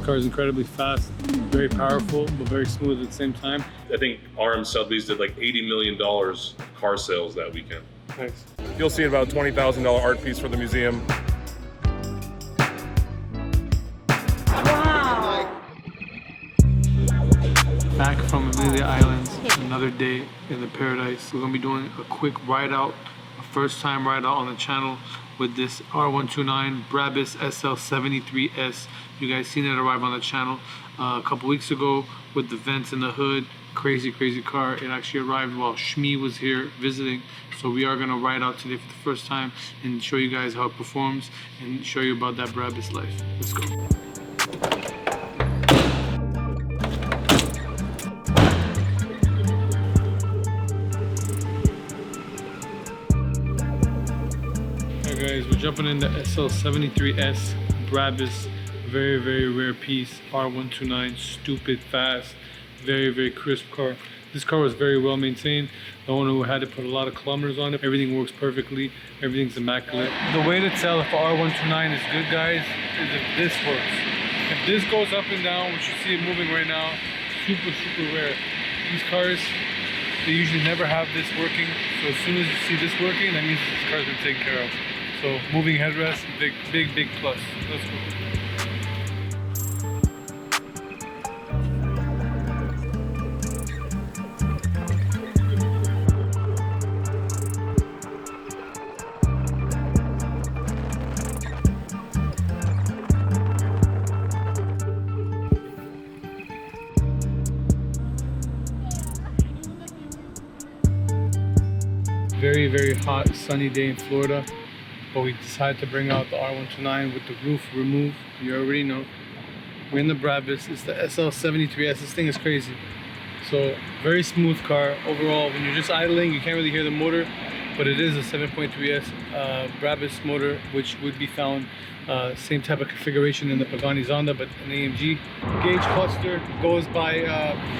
car is incredibly fast, very powerful, but very smooth at the same time. I think RM Sotheby's did like $80 million car sales that weekend. Thanks. You'll see about $20,000 art piece for the museum. Back from Amelia Island, another day in the paradise. We're gonna be doing a quick ride out, a first time ride out on the channel with this R129 Brabus SL73S. You guys seen it arrive on the channel a couple weeks ago with the vents in the hood. Crazy, crazy car. It actually arrived while Shmi was here visiting. So we are gonna ride out today for the first time and show you guys how it performs and show you about that Brabus life. Let's go. Guys, we're jumping in the SL73S Brabus, very, very rare piece, R129, stupid fast, very, very crisp car. This car was very well maintained. The owner who had to put a lot of kilometers on it. Everything works perfectly, everything's immaculate. The way to tell if R129 is good, guys, is if this works. If this goes up and down, which you see it moving right now, super, super rare. These cars, they usually never have this working. So as soon as you see this working, that means this car's been taken care of. So moving headrest, big, big, big plus. Let's go. Very, very hot, sunny day in Florida. But we decided to bring out the R129 with the roof removed. You already know. We're in the Brabus. It's the SL73S. This thing is crazy. So very smooth car. Overall, when you're just idling, you can't really hear the motor, but it is a 7.3S Brabus motor, which would be found same type of configuration in the Pagani Zonda, but an AMG. Gauge cluster goes by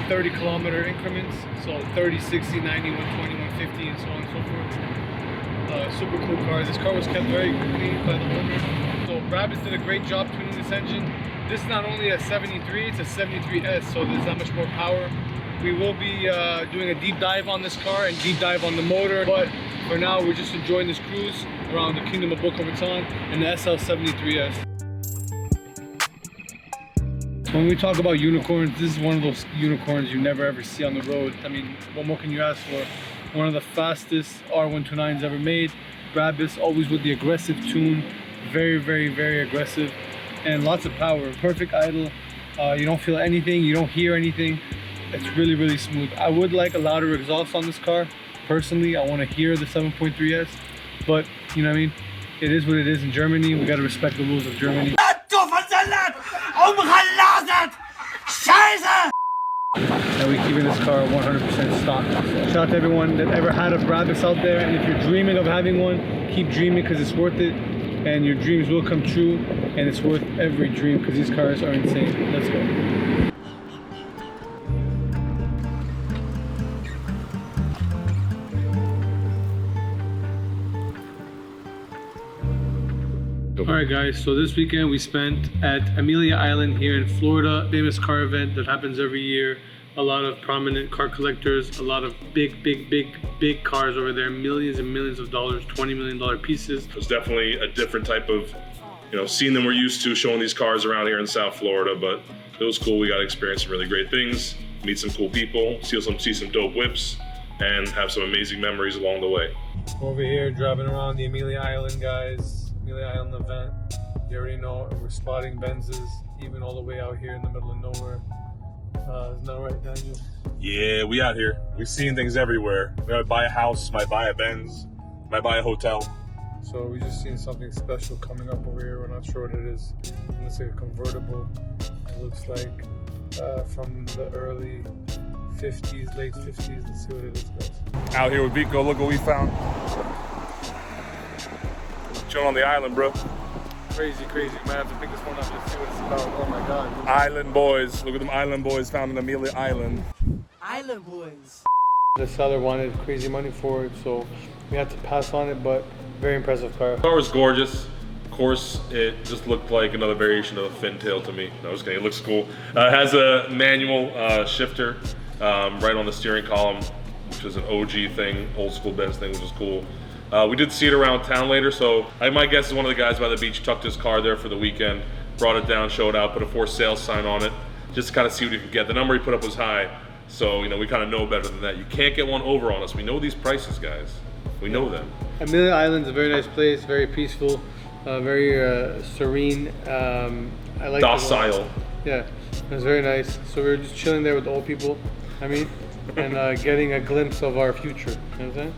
30 kilometer increments. So 30, 60, 90, 120, 150, and so on and so forth. Super cool car. This car was kept very clean by the owner. So Brabus did a great job tuning this engine. This is not only a 73, it's a 73S, so there's that much more power. We will be doing a deep dive on this car and deep dive on the motor, but for now we're just enjoying this cruise around the Kingdom of Boca Raton and the SL73S. When we talk about unicorns, this is one of those unicorns you never ever see on the road. I mean, what more can you ask for? One of the fastest R129s ever made. Brabus, always with the aggressive tune. Very, very, very aggressive. And lots of power. Perfect idle. You don't feel anything, you don't hear anything. It's really, really smooth. I would like a louder exhaust on this car. Personally, I want to hear the 7.3S. But, you know what I mean? It is what it is in Germany. We got to respect the rules of Germany. And we're keeping this car 100% stock. Shout out to everyone that ever had a Brabus out there, and if you're dreaming of having one, keep dreaming because it's worth it, and your dreams will come true, and it's worth every dream because these cars are insane. Let's go. Alright guys, so this weekend we spent at Amelia Island here in Florida, famous car event that happens every year. A lot of prominent car collectors, a lot of big cars over there, millions and millions of dollars, $20 million pieces. It was definitely a different type of, scene than we're used to showing these cars around here in South Florida, but it was cool. We got to experience some really great things, meet some cool people, see some dope whips, and have some amazing memories along the way. Over here, driving around the Amelia Island, guys. Amelia Island event. You already know we're spotting Benzes, even all the way out here in the middle of nowhere. Isn't that right, Daniel? Yeah, we out here. We're seeing things everywhere. We might buy a house, might buy a Benz, might buy a hotel. So we just seen something special coming up over here. We're not sure what it is. It looks like a convertible. It looks like from the early 50s, late 50s. Let's see what it is, guys. Out here with Vico, look what we found. Chilling on the island, bro. Crazy. We might have to pick this one up and see what it's about. Oh my God. Island boys. Look at them island boys found in Amelia Island. Island boys. The seller wanted crazy money for it, so we had to pass on it, but very impressive car. The car was gorgeous. Of course, it just looked like another variation of a fin tail to me. No, I was kidding. It looks cool. It has a manual shifter right on the steering column, which is an OG thing, old school Benz thing, which is cool. We did see it around town later, so my guess is one of the guys by the beach tucked his car there for the weekend, brought it down, showed out, put a for sale sign on it, just to kind of see what he could get. The number he put up was high, so we kind of know better than that. You can't get one over on us. We know these prices, guys. We know them. Amelia Island's a very nice place, very peaceful, very serene. I like docile. Yeah, it was very nice. So we were just chilling there with the old people, and getting a glimpse of our future. You know what I'm saying?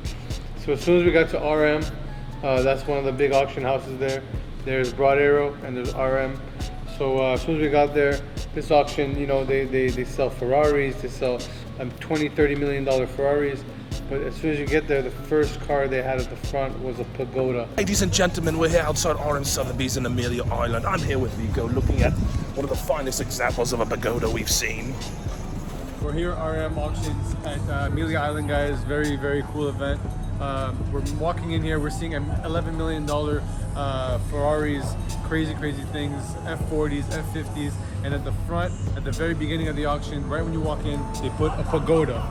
So as soon as we got to RM, that's one of the big auction houses there. There's Broad Arrow and there's RM. So as soon as we got there, this auction, they sell Ferraris, they sell $20-30 million Ferraris. But as soon as you get there, the first car they had at the front was a Pagoda. Ladies and gentlemen, we're here outside RM Sotheby's in Amelia Island. I'm here with Vico, looking at one of the finest examples of a Pagoda we've seen. We're here at RM Auctions at Amelia Island, guys. Very, very cool event. We're walking in here, we're seeing $11 million Ferraris, crazy things, F40s, F50s, and at the front, at the very beginning of the auction, right when you walk in, they put a Pagoda.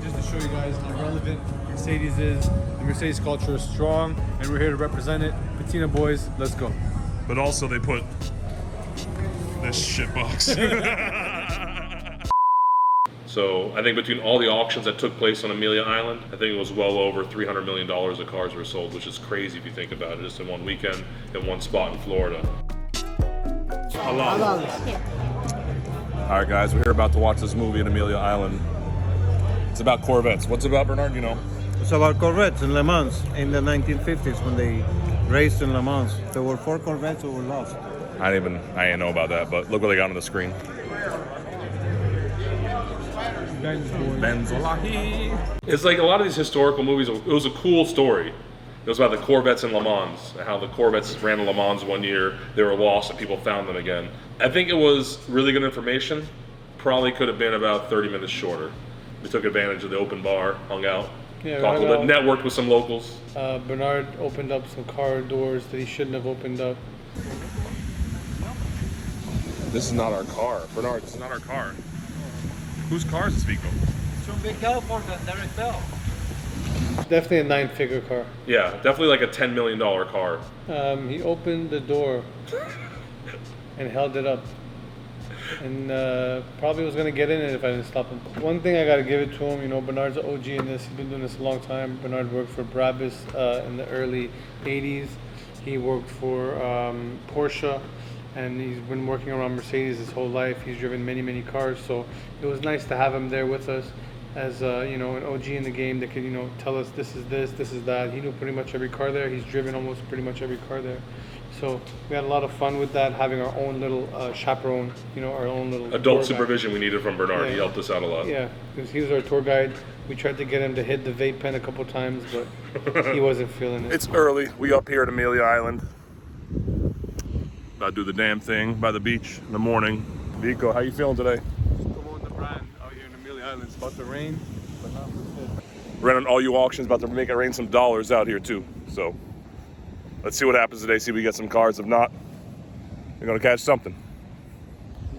Just to show you guys how relevant Mercedes is. The Mercedes culture is strong, and we're here to represent it. Patina boys, let's go. But also they put this shitbox. So I think between all the auctions that took place on Amelia Island, I think it was well over $300 million of cars were sold, which is crazy if you think about it, just in one weekend, in one spot in Florida. All right, guys, we're here about to watch this movie in Amelia Island. It's about Corvettes. What's it about, Bernard? You know? It's about Corvettes in Le Mans in the 1950s when they raced in Le Mans. There were 4 Corvettes that were lost. I didn't know about that, but look what they got on the screen. Benzes. It's like a lot of these historical movies, it was a cool story. It was about the Corvettes in Le Mans, and how the Corvettes ran in Le Mans one year, they were lost and people found them again. I think it was really good information. Probably could have been about 30 minutes shorter. We took advantage of the open bar, hung out, talked a little bit, networked with some locals. Bernard opened up some car doors that he shouldn't have opened up. This is not our car. Bernard, this is not our car. Whose car is this, Vico? From Big California, Derek Bell. Definitely a 9-figure car. Yeah, definitely like a $10 million car. He opened the door and held it up. And probably was going to get in it if I didn't stop him. One thing I got to give it to him, Bernard's an OG in this. He's been doing this a long time. Bernard worked for Brabus in the early 80s. He worked for Porsche, and he's been working around Mercedes his whole life. He's driven many cars, so it was nice to have him there with us as an OG in the game that could tell us this is that. He knew pretty much every car there. He's driven almost pretty much every car there. So we had a lot of fun with that, having our own little chaperone, our own little adult supervision we needed from Bernard. Yeah. He helped us out a lot. Yeah, because he was our tour guide. We tried to get him to hit the vape pen a couple times, but he wasn't feeling it. It's early. We up here at Amelia Island. About to do the damn thing by the beach in the morning. Vico, how you feeling today? Promoting the brand out here in Amelia Island. It's about to rain, but not for it. Running all you auctions, about to make it rain some dollars out here too. So let's see what happens today. See if we get some cars. If not, we're gonna catch something.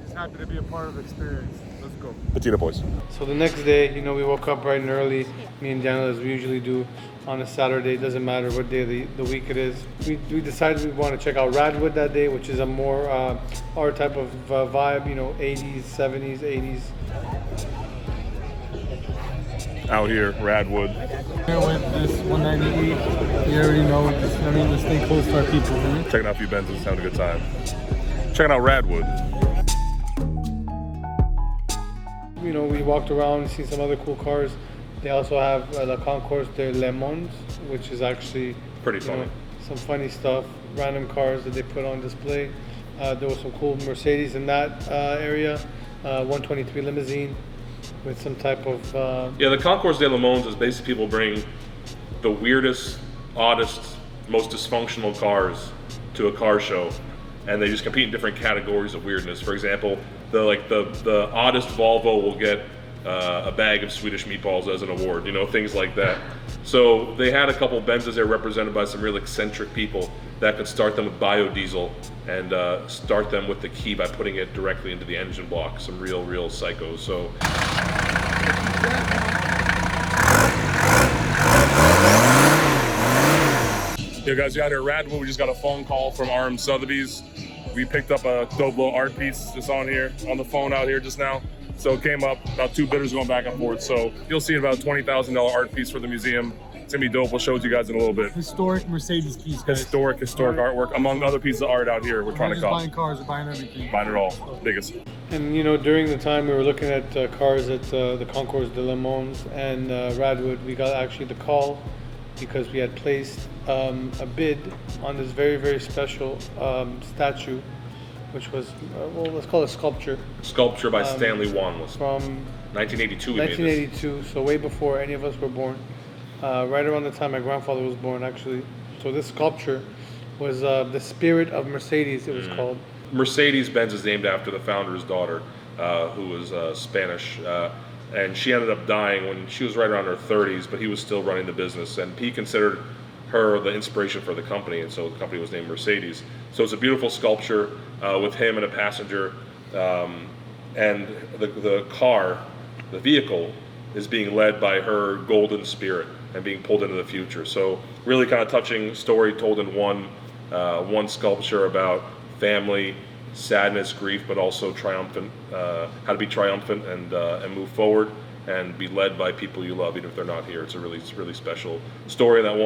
Just happy to be a part of the experience. Let's go. Patina boys. So the next day, we woke up bright and early, me and Daniel, as we usually do on a Saturday. It doesn't matter what day of the week it is. We decided we want to check out Radwood that day, which is a more our type of vibe, 80s, 70s, 80s. Out here, Radwood. Here with this 190E, you already know, we stay close to our people. Checking out a few Benzes, having a good time. Checking out Radwood. We walked around and see some other cool cars. They also have the Concours de Le Mans, which is actually Pretty funny. Some funny stuff, random cars that they put on display. There was some cool Mercedes in that area, 123 limousine with some type of... Yeah, the Concours de Le Mans is basically people bring the weirdest, oddest, most dysfunctional cars to a car show, and they just compete in different categories of weirdness. For example, the oddest Volvo will get a bag of Swedish meatballs as an award, things like that. So they had a couple Benzes there represented by some real eccentric people. that could start them with biodiesel and start them with the key by putting it directly into the engine block. Some real psychos. So. Yeah, guys, we out here at Radwood. We just got a phone call from RM Sotheby's. We picked up a dope little art piece just on the phone out here just now. So it came up, about 2 bidders going back and forth. So you'll see about $20,000 art piece for the museum. It's gonna be dope. We'll show it to you guys in a little bit. Historic Mercedes piece, guys. Historic artwork, among other pieces of art out here. We're trying to Not just buying cars, we're buying everything. Buying it all, biggest. And you know, during the time we were looking at cars at the Concours de Le Mans and Radwood, we got actually the call because we had placed a bid on this very special statue, which was, well, let's call it sculpture. Sculpture by Stanley Wanless. From 1982 we 1982, made this. so way before any of us were born. Right around the time my grandfather was born, actually. So this sculpture was the spirit of Mercedes, it was called. Mercedes-Benz is named after the founder's daughter, who was Spanish. And she ended up dying when she was right around her 30s, but he was still running the business. And he considered her the inspiration for the company, and so the company was named Mercedes. So it's a beautiful sculpture with him and a passenger. And the car, the vehicle, is being led by her golden spirit and being pulled into the future. So really kind of touching story told in one sculpture about family, sadness, grief, but also triumphant, how to be triumphant and move forward and be led by people you love, even if they're not here. It's a really special story in that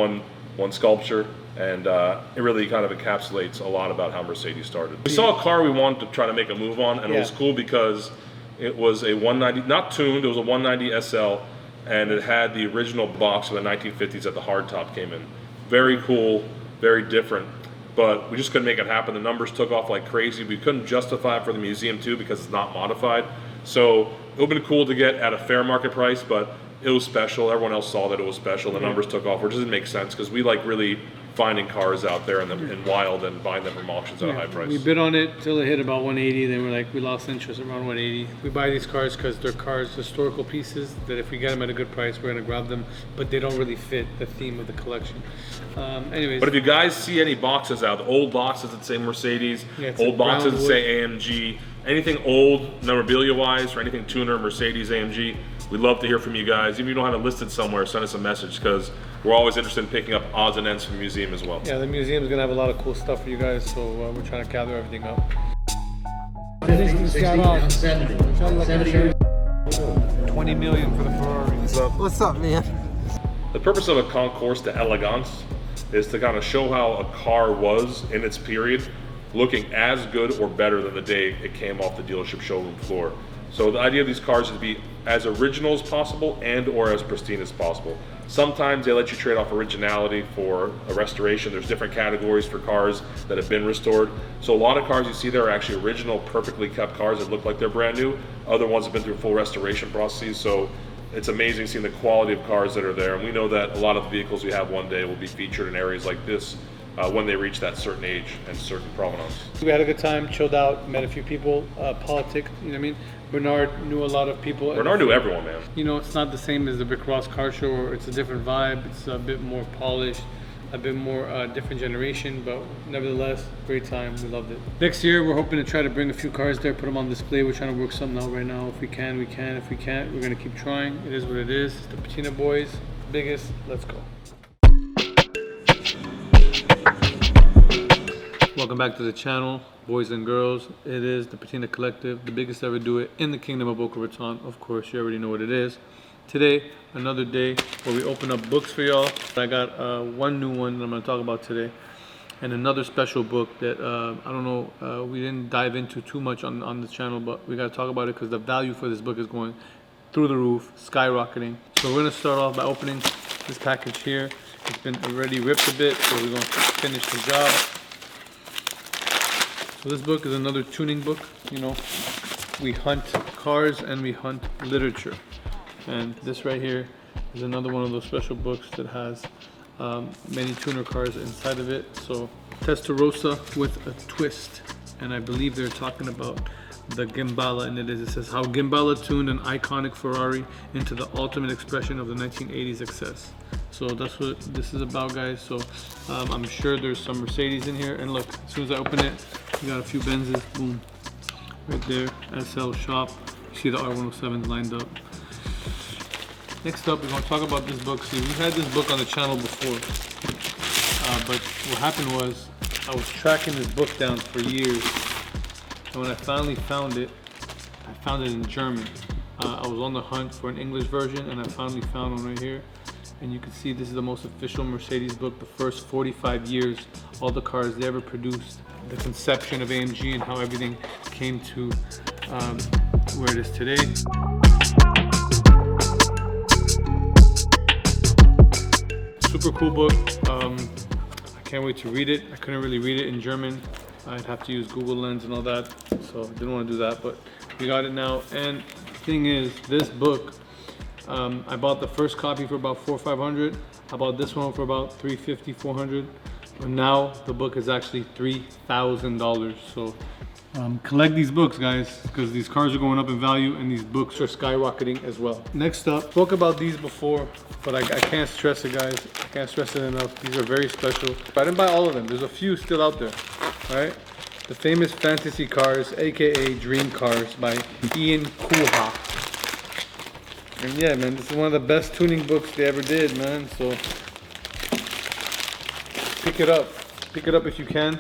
one sculpture, and it really kind of encapsulates a lot about how Mercedes started. We saw a car we wanted to try to make a move on, and it was cool because it was a 190, not tuned, it was a 190 SL, and it had the original box from the 1950s that the hardtop came in. Very cool, very different. But we just couldn't make it happen. The numbers took off like crazy. We couldn't justify it for the museum too because it's not modified. So it would have been cool to get at a fair market price, but it was special. Everyone else saw that it was special. The numbers took off, which doesn't make sense because we like really finding cars out there in wild and buying them from auctions at a high price. We bid on it till it hit about 180. Then we're like, we lost interest around 180. We buy these cars because they're cars, historical pieces, that if we get them at a good price, we're gonna grab them, but they don't really fit the theme of the collection. Anyways. But if you guys see any boxes out, old boxes that say Mercedes, old boxes that say AMG, anything old memorabilia-wise or anything tuner, Mercedes, AMG, we'd love to hear from you guys. If you don't have it listed somewhere, send us a message because we're always interested in picking up odds and ends from the museum as well. Yeah, the museum is gonna have a lot of cool stuff for you guys, so we're trying to gather everything up. 20 million for the Ferrari. What's up, man? The purpose of a concours d'elegance is to kind of show how a car was in its period, looking as good or better than the day it came off the dealership showroom floor. So the idea of these cars is to be as original as possible and or as pristine as possible. Sometimes they let you trade off originality for a restoration. There's different categories for cars that have been restored. So a lot of cars you see there are actually original, perfectly kept cars that look like they're brand new. Other ones have been through full restoration processes. So it's amazing seeing the quality of cars that are there. And we know that a lot of the vehicles we have one day will be featured in areas like this when they reach that certain age and certain provenance. We had a good time, chilled out, met a few people, politics, you know what I mean? Bernard knew a lot of people. Bernard knew everyone, man. You know, it's not the same as the Rick Ross car show, or it's a different vibe. It's a bit more polished, a bit more different generation, but nevertheless, great time. We loved it. Next year, we're hoping to try to bring a few cars there, put them on display. We're trying to work something out right now. If we can, we can. If we can't, we're gonna keep trying. It is what it is. It's the Patina boys, biggest. Let's go. Welcome back to the channel, boys and girls. It is the Patina Collective, the biggest ever do it in the kingdom of Boca Raton. Of course, you already know what it is. Today, another day where we open up books for y'all. I got one new one that I'm going to talk about today, and another special book that I don't know, we didn't dive into too much on the channel, but we got to talk about it because the value for this book is going through the roof, skyrocketing. So we're going to start off by opening this package here. It's been already ripped a bit, so we're going to finish the job. So this book is another tuning book. You know, we hunt cars and we hunt literature. And this right here is another one of those special books that has many tuner cars inside of it. So Testarossa with a twist. And I believe they're talking about the Gemballa, and it says how Gemballa tuned an iconic Ferrari into the ultimate expression of the 1980s excess. So that's what this is about, guys. So I'm sure there's some Mercedes in here. And look, as soon as I open it, you got a few Benzes, boom, right there, SL shop. You see the R107s lined up. Next up, we're gonna talk about this book. See, we've had this book on the channel before, but what happened was, I was tracking this book down for years. And when I finally found it, I found it in German. I was on the hunt for an English version, and I finally found one right here. And you can see this is the most official Mercedes book, the first 45 years, all the cars they ever produced, the conception of AMG and how everything came to where it is today. Super cool book. I can't wait to read it. I couldn't really read it in German. I'd have to use Google Lens and all that, so I didn't want to do that, but we got it now. And the thing is, this book, I bought the first copy for about $400 or $500. I bought this one for about $350, $400. But now the book is actually $3,000. So collect these books, guys, because these cars are going up in value and these books are skyrocketing as well. Next up, spoke about these before, but I can't stress it, guys. I can't stress it enough. These are very special. I didn't buy all of them. There's a few still out there, right? The famous fantasy cars, AKA Dream Cars by Ian Kuha. And yeah, man, this is one of the best tuning books they ever did, man. So pick it up if you can.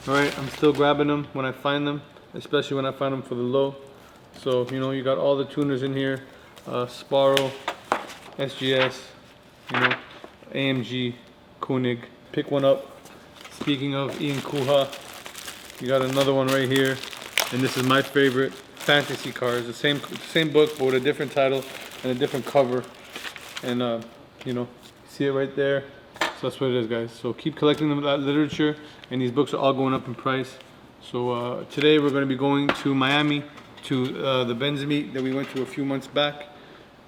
All right, I'm still grabbing them when I find them, especially when I find them for the low. So you know, you got all the tuners in here, Sparrow, SGS, you know, AMG, Koenig. Pick one up. Speaking of Ian Kuha, you got another one right here, and this is my favorite. Fantasy cars, the same book but with a different title and a different cover, and you know, see it right there. So that's what it is, guys. So keep collecting that literature, and these books are all going up in price. So today we're going to be going to Miami to the Benz meet that we went to a few months back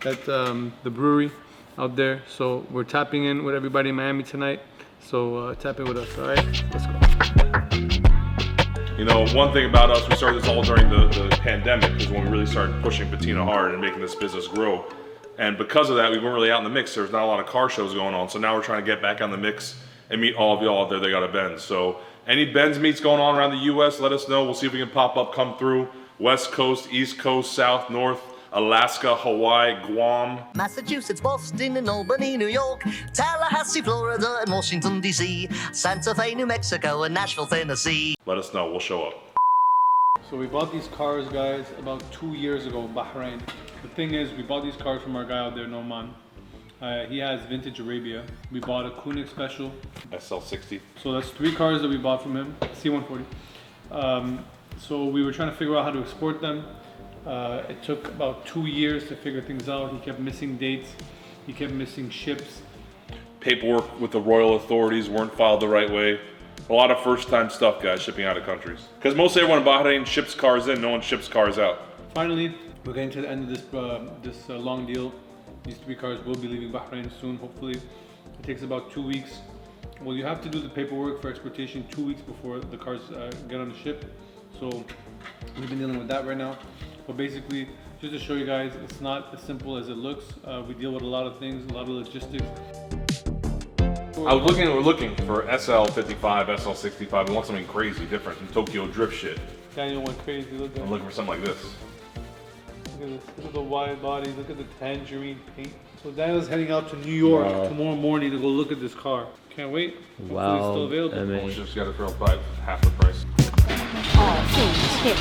at the brewery out there. So we're tapping in with everybody in Miami tonight. So tap in with us. All right, let's go. You know, one thing about us, we started this all during the pandemic, is when we really started pushing Patina hard and making this business grow. And because of that, we weren't really out in the mix. There was not a lot of car shows going on. So now we're trying to get back on the mix and meet all of y'all out there that got a Benz. So any Benz meets going on around the US, let us know. We'll see if we can pop up, come through. West Coast, East Coast, South, North, Alaska, Hawaii, Guam, Massachusetts, Boston, and Albany, New York, Tallahassee, Florida, and Washington, D.C., Santa Fe, New Mexico, and Nashville, Tennessee. let us know, we'll show up. So we bought these cars, guys, about 2 years ago, Bahrain. The thing is, we bought these cars from our guy out there, Noman. He has Vintage Arabia. We bought a Koenig Special. SL60. So that's 3 cars that we bought from him, C140. So we were trying to figure out how to export them. It took about 2 years to figure things out. He kept missing dates. He kept missing ships. Paperwork with the royal authorities weren't filed the right way. A lot of first-time stuff, guys, shipping out of countries. Because most everyone in Bahrain ships cars in, no one ships cars out. Finally, we're getting to the end of this long deal. These 3 cars will be leaving Bahrain soon, hopefully. It takes about 2 weeks. Well, you have to do the paperwork for exportation 2 weeks before the cars get on the ship. So we've been dealing with that right now. But basically, just to show you guys, it's not as simple as it looks. We deal with a lot of things, a lot of logistics. We're looking for SL55, SL65. We want something crazy, different, some Tokyo drift shit. Daniel went crazy, look at I'm looking for something like this. Look at this, look at the wide body, look at the tangerine paint. So Daniel's heading out to New York tomorrow morning to go look at this car. Can't wait. Hopefully it's still available. We just got it for about half the price. All things hip.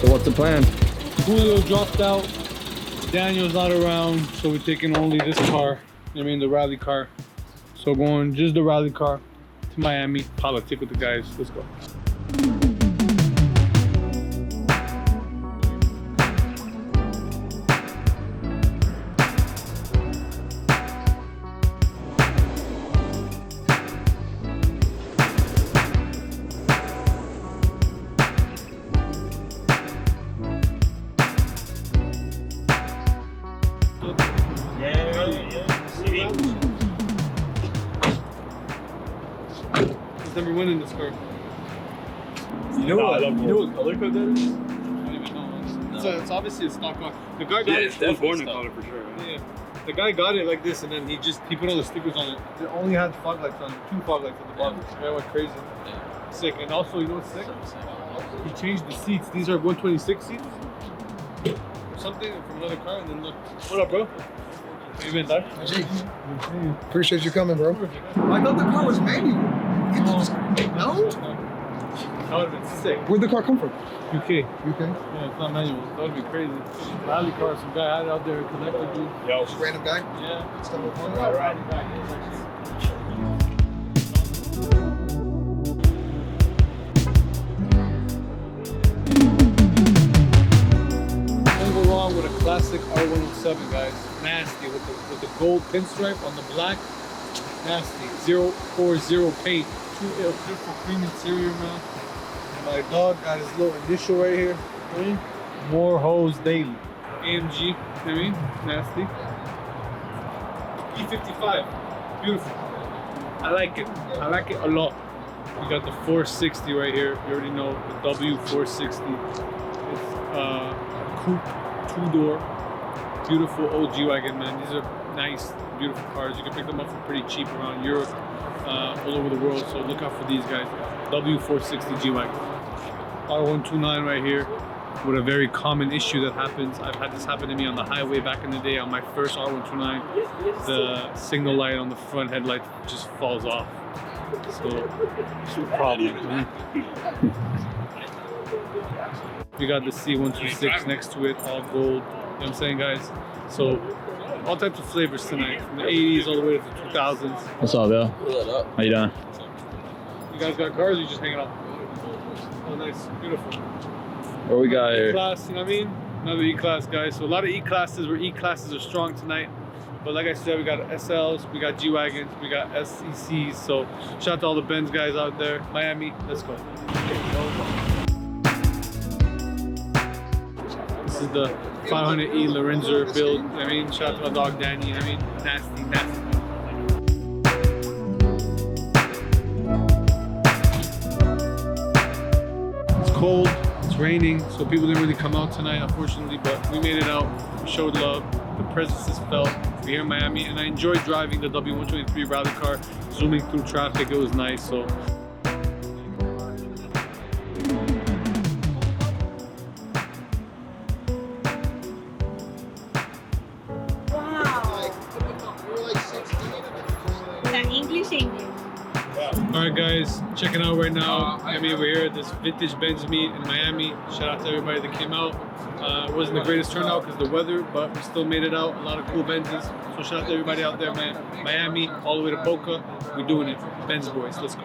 So what's the plan? Julio dropped out. Daniel's not around, so we're taking only this car. I mean the rally car. So going just the rally car to Miami. Politic with the guys. Let's go. Never went in this car. You know what color code that is? I don't even know. It's it's obviously a stock car. The guy got it. It's born in color for sure. Right? Yeah. The guy got it like this, and then he put all the stickers on it. It only had fog lights on it, 2 fog lights at the bottom. The guy went crazy. Sick. And also, you know what's sick? He changed the seats. These are 126 seats. Or something from another car, and then look. What up, bro? How you been, Doc? Appreciate you coming, bro. I thought the car was manual. No? That would have been sick. Where'd the car come from? UK. UK? Yeah, it's not manual. That would be crazy. Rally car, some guy had it out there collectively. Yo. Just random guy? Yeah. Stumbled upon it? Rally guy. Can't go wrong with a classic R107, guys. Nasty with the gold pinstripe on the black. Nasty. 040 paint. Beautiful cream interior, man. And my dog got his little initial right here. More hose daily. AMG, you know what I mean? Nasty. E55. Beautiful. I like it. I like it a lot. We got the 460 right here. You already know the W460. It's a coupe, 2-door. Beautiful old G-Wagon, man. These are nice, beautiful cars. You can pick them up for pretty cheap around Europe, all over the world. So look out for these guys. W460 G-Wagon. R129 right here with a very common issue that happens. I've had this happen to me on the highway back in the day on my first R129. The signal light on the front headlight just falls off. So it's a problem. We got the C126 next to it, all gold. You know what I'm saying, guys? So all types of flavors tonight, from the 80s all the way to the 2000s. What's up, Bill? How you doing? You guys got cars or you just hanging out? Oh, nice. Beautiful. What we got here? E-Class, you know what I mean? Another E-Class, guys. So a lot of E-Classes where E-Classes are strong tonight. But like I said, we got SLs, we got G-Wagons, we got SECs. So shout out to all the Benz guys out there. Miami, let's go. This is the 500E Lorenzer build. You know what I mean? Shout out to my dog Danny. You know what I mean? Nasty, nasty. It's cold, it's raining, so people didn't really come out tonight, unfortunately, but we made it out. We showed love. The presence is felt. We're here in Miami, and I enjoyed driving the W123 rally car, zooming through traffic. It was nice. So. Alright guys, checking out right now. I mean, we're here at this vintage Benz meet in Miami. Shout out to everybody that came out. It wasn't the greatest turnout because of the weather, but we still made it out. A lot of cool Benzes. So shout out to everybody out there, man. Miami, all the way to Boca. We're doing it. Benz boys, let's go.